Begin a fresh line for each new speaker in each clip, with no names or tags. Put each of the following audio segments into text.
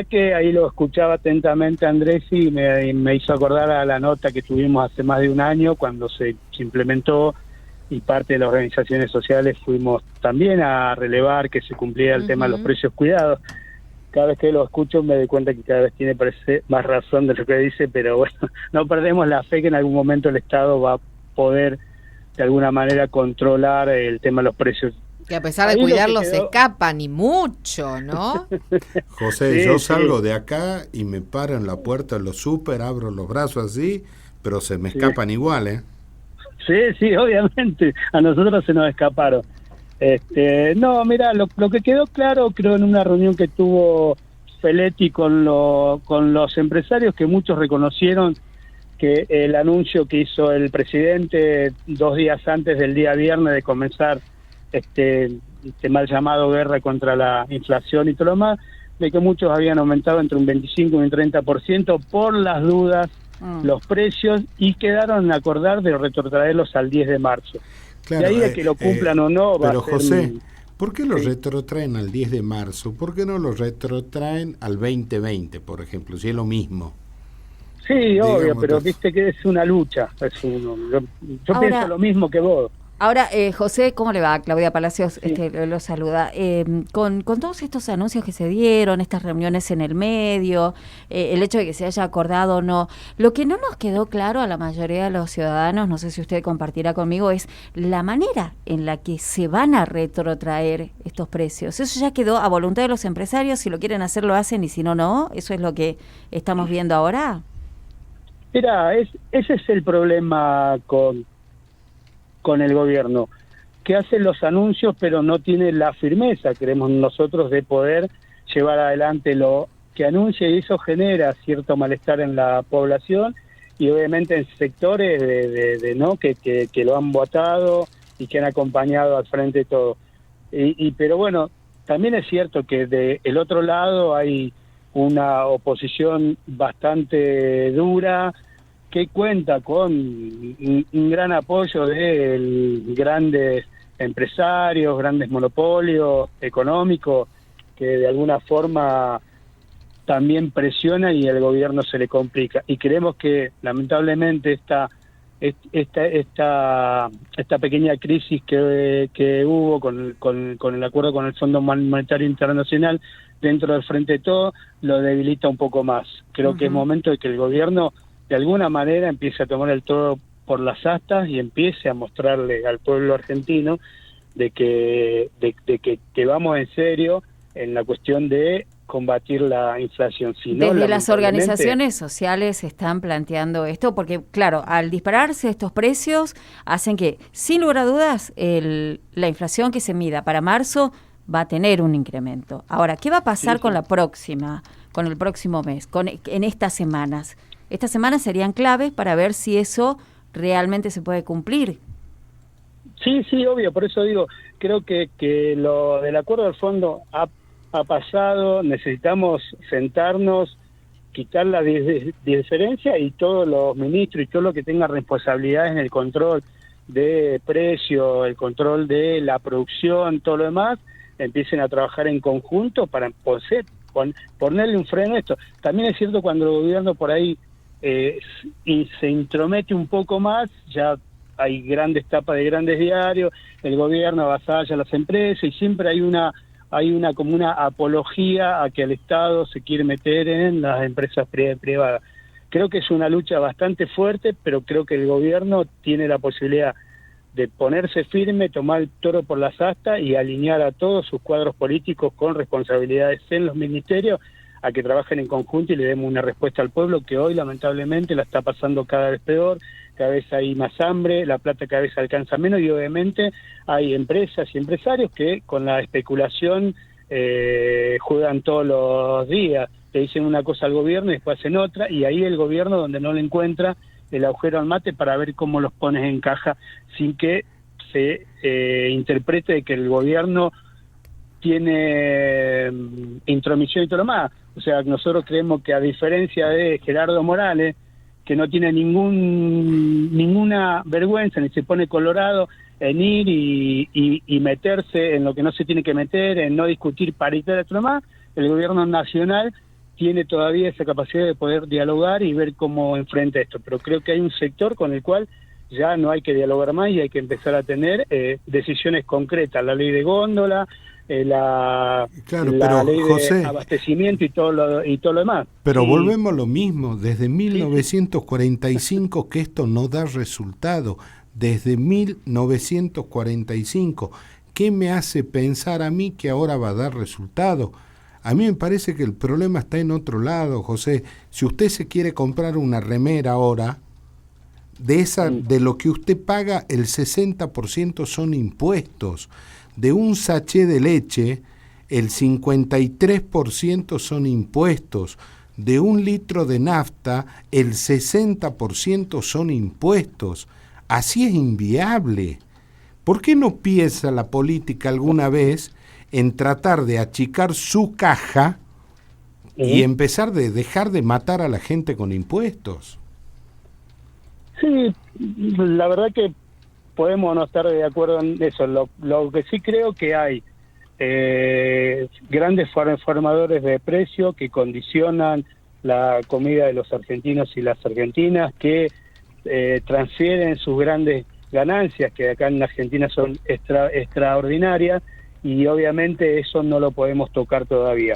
Que ahí lo escuchaba atentamente Andrés y me hizo acordar a la nota que tuvimos hace más de un año cuando se implementó y parte de las organizaciones sociales fuimos también a relevar que se cumplía el tema de los precios cuidados. Cada vez que lo escucho me doy cuenta que cada vez tiene parece más razón de lo que dice, pero bueno, no perdemos la fe que en algún momento el Estado va a poder de alguna manera controlar el tema de los precios.
Que a pesar de cuidarlos se escapan y mucho, ¿no?
José, yo salgo de acá y me paro en la puerta de los súper, abro los brazos así, pero se me escapan igual, ¿eh?
Sí, obviamente, a nosotros se nos escaparon. No, mira, lo que quedó claro, creo, en una reunión que tuvo Feletti con los empresarios, que muchos reconocieron que el anuncio que hizo el presidente 2 días antes del día viernes de comenzar este mal llamado guerra contra la inflación y todo lo demás, de que muchos habían aumentado entre un 25 y un 30% por las dudas los precios y quedaron en acordar de retrotraerlos al 10 de marzo.
Claro,
de ahí a que lo cumplan o no va
pero
a ser
José, ¿por qué lo retrotraen al 10 de marzo? ¿Por qué no lo retrotraen al 2020, por ejemplo, si es lo mismo?
Sí, digamos, obvio, pero viste que es una lucha. Yo pienso lo mismo que vos.
Ahora, José, ¿cómo le va? Claudia Palacios lo saluda. Con todos estos anuncios que se dieron, estas reuniones en el medio, el hecho de que se haya acordado o no, lo que no nos quedó claro a la mayoría de los ciudadanos, no sé si usted compartirá conmigo, es la manera en la que se van a retrotraer estos precios. Eso ya quedó a voluntad de los empresarios, si lo quieren hacer lo hacen y si no, no. ¿Eso es lo que estamos viendo ahora?
Mira, ese es el problema con el gobierno, que hace los anuncios pero no tiene la firmeza, creemos nosotros, de poder llevar adelante lo que anuncia, y eso genera cierto malestar en la población y obviamente en sectores que lo han votado y que han acompañado al frente de todo. Pero bueno, también es cierto que del otro lado hay una oposición bastante dura, que cuenta con un gran apoyo de grandes empresarios, grandes monopolios económicos, que de alguna forma también presiona y el gobierno se le complica. Y creemos que lamentablemente esta pequeña crisis que hubo con el acuerdo con el Fondo Monetario Internacional dentro del Frente de Todo lo debilita un poco más. Creo que es momento de que el gobierno de alguna manera empiece a tomar el toro por las astas y empiece a mostrarle al pueblo argentino de que vamos en serio en la cuestión de combatir la inflación. Si no,
desde las organizaciones sociales están planteando esto, porque claro, al dispararse estos precios hacen que, sin lugar a dudas, la inflación que se mida para marzo va a tener un incremento. Ahora, ¿qué va a pasar con con el próximo mes, en estas semanas? Estas semanas serían claves para ver si eso realmente se puede cumplir.
Sí, obvio, por eso digo, creo que lo del acuerdo del fondo ha pasado, necesitamos sentarnos, quitar la diferencia y todos los ministros y todo lo que tenga responsabilidad en el control de precio, el control de la producción, todo lo demás, empiecen a trabajar en conjunto para ponerle un freno a esto. También es cierto cuando el gobierno por ahí y se intromete un poco más, ya hay grandes tapas de grandes diarios, el gobierno avasalla a las empresas y siempre hay una como una apología a que el Estado se quiere meter en las empresas privadas. Creo que es una lucha bastante fuerte, pero creo que el gobierno tiene la posibilidad de ponerse firme, tomar el toro por las astas y alinear a todos sus cuadros políticos con responsabilidades en los ministerios a que trabajen en conjunto y le demos una respuesta al pueblo que hoy lamentablemente la está pasando cada vez peor, cada vez hay más hambre, la plata cada vez alcanza menos y obviamente hay empresas y empresarios que con la especulación juegan todos los días, te dicen una cosa al gobierno y después hacen otra y ahí el gobierno donde no le encuentra el agujero al mate para ver cómo los pones en caja sin que se interprete de que el gobierno tiene intromisión y todo lo más. O sea, nosotros creemos que a diferencia de Gerardo Morales, que no tiene ninguna vergüenza, ni se pone colorado en ir y meterse en lo que no se tiene que meter, en no discutir paridad y todo lo más, el gobierno nacional tiene todavía esa capacidad de poder dialogar y ver cómo enfrenta esto, pero creo que hay un sector con el cual ya no hay que dialogar más y hay que empezar a tener decisiones concretas, la ley de góndola, la ley
José,
de abastecimiento y todo lo demás.
Pero volvemos a lo mismo, desde 1945 que esto no da resultado, desde 1945. ¿Qué me hace pensar a mí que ahora va a dar resultado? A mí me parece que el problema está en otro lado, José. Si usted se quiere comprar una remera ahora, de lo que usted paga, el 60% son impuestos. De un sachet de leche, el 53% son impuestos. De un litro de nafta, el 60% son impuestos. Así es inviable. ¿Por qué no piensa la política alguna vez en tratar de achicar su caja y empezar de dejar de matar a la gente con impuestos?
Sí, la verdad que podemos no estar de acuerdo en eso. Lo que sí creo que hay grandes formadores de precio que condicionan la comida de los argentinos y las argentinas, que transfieren sus grandes ganancias, que acá en Argentina son extraordinarias, y obviamente eso no lo podemos tocar todavía.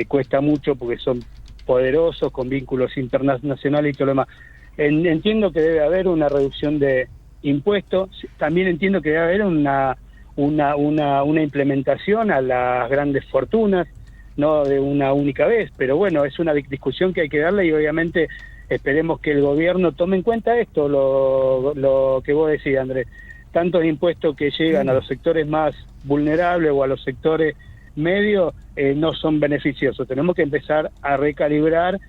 Cuesta mucho porque son poderosos, con vínculos internacionales y todo lo demás. Entiendo que debe haber una reducción de impuestos, también entiendo que debe haber una implementación a las grandes fortunas, no de una única vez, pero bueno, es una discusión que hay que darle y obviamente esperemos que el gobierno tome en cuenta esto, lo que vos decís, Andrés, tantos impuestos que llegan a los sectores más vulnerables o a los sectores medios no son beneficiosos. Tenemos que empezar a recalibrar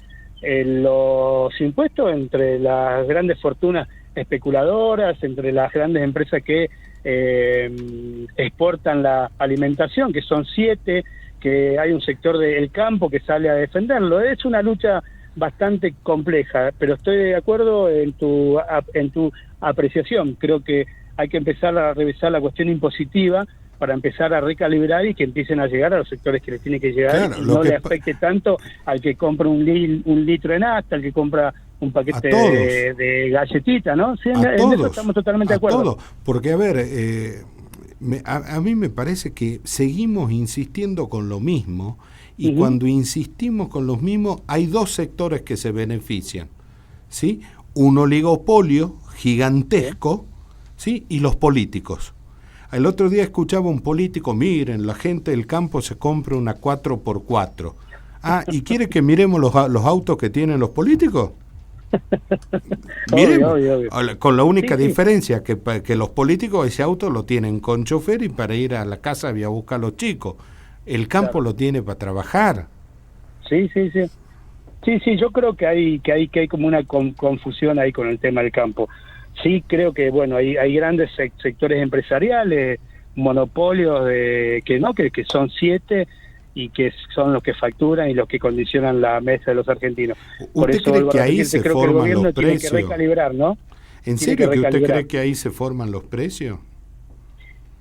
los impuestos entre las grandes fortunas especuladoras, entre las grandes empresas que exportan la alimentación, que son 7, que hay un sector del campo que sale a defenderlo. Es una lucha bastante compleja, pero estoy de acuerdo en tu apreciación. Creo que hay que empezar a revisar la cuestión impositiva para empezar a recalibrar y que empiecen a llegar a los sectores que les tiene que llegar, claro, y no le afecte tanto al que compra un litro de nafta, al que compra un paquete de galletita, ¿no? Sí, en eso estamos totalmente de acuerdo.
Todos, porque a ver, a mí me parece que seguimos insistiendo con lo mismo, y cuando insistimos con los mismos, hay dos sectores que se benefician, ¿sí? Un oligopolio gigantesco, ¿sí? Y los políticos. El otro día escuchaba un político, miren, la gente del campo se compra una 4x4. ¿Y quiere que miremos los autos que tienen los políticos? Miremos, obvio. Con la única diferencia que los políticos ese auto lo tienen con chofer y para ir a la casa y a buscar a los chicos. El campo lo tiene para trabajar.
Sí, yo creo que hay como una confusión ahí con el tema del campo. Sí, creo que bueno, hay grandes sectores empresariales, monopolios que son 7 y que son los que facturan y los que condicionan la mesa de los argentinos. Por eso
cree que ahí se
creo
forman
que el gobierno
los precios?
Tiene que recalibrar, ¿no?
¿En serio que usted cree que ahí se forman los precios?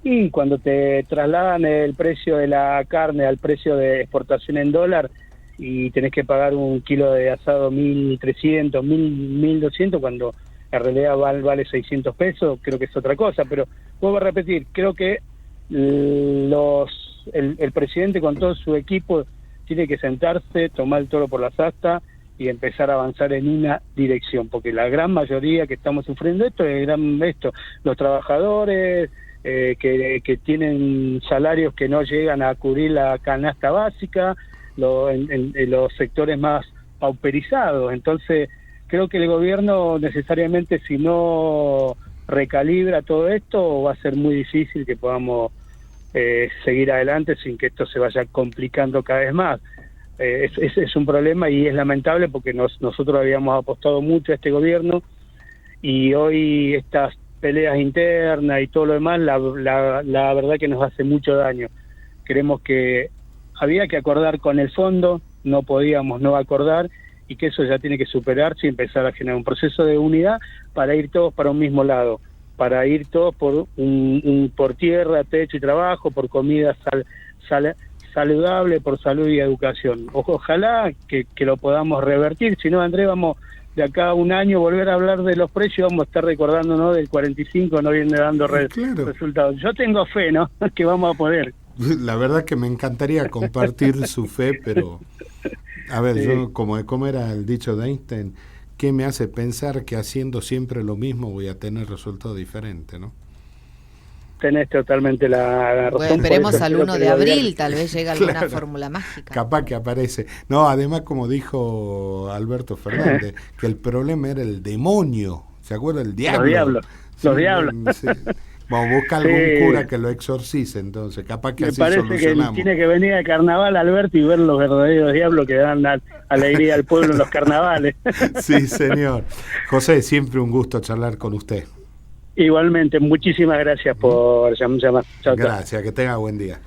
Y cuando te trasladan el precio de la carne al precio de exportación en dólar y tenés que pagar un kilo de asado 1.300, 1.200, cuando en realidad vale 600 pesos, creo que es otra cosa, pero vuelvo a repetir, creo que el presidente con todo su equipo tiene que sentarse, tomar el toro por las astas y empezar a avanzar en una dirección, porque la gran mayoría que estamos sufriendo esto es los trabajadores que tienen salarios que no llegan a cubrir la canasta básica, en los sectores más pauperizados. Entonces creo que el gobierno necesariamente, si no recalibra todo esto, va a ser muy difícil que podamos seguir adelante sin que esto se vaya complicando cada vez más. Es un problema y es lamentable porque nosotros habíamos apostado mucho a este gobierno y hoy estas peleas internas y todo lo demás, la verdad que nos hace mucho daño. Creemos que había que acordar con el fondo, no podíamos no acordar, y que eso ya tiene que superarse y empezar a generar un proceso de unidad para ir todos para un mismo lado, para ir todos por por tierra, techo y trabajo, por comida saludable por salud y educación. Ojalá que lo podamos revertir, si no, Andrés, vamos de acá a un año volver a hablar de los precios, vamos a estar recordándonos del 45, no viene dando
claro.
resultados. Yo tengo fe, ¿no? Que vamos a poder.
La verdad que me encantaría compartir su fe, pero a ver,
Sí.
yo como era el dicho de Einstein, ¿qué me hace pensar que haciendo siempre lo mismo voy a tener resultados diferentes, no?
Tenés totalmente la razón.
Bueno,
por
esperemos
eso
al
creo
1
que
de
el
abril,
gobierno-
tal vez llegue alguna
Claro.
fórmula mágica.
Capaz que aparece. No, además, como dijo Alberto Fernández, que el problema era el demonio. ¿Se acuerda? El diablo.
Los diablos.
Sí. Vamos a buscar algún
Sí.
cura que lo exorcice, entonces. Capaz que
Me
así
parece que
solucionamos.
tiene que venir al carnaval, Alberto, y ver los verdaderos diablos que dan alegría al pueblo en los carnavales.
Sí, señor. José, siempre un gusto charlar con usted.
Igualmente, muchísimas gracias por llamar. Chao, chao.
Gracias, que tenga buen día.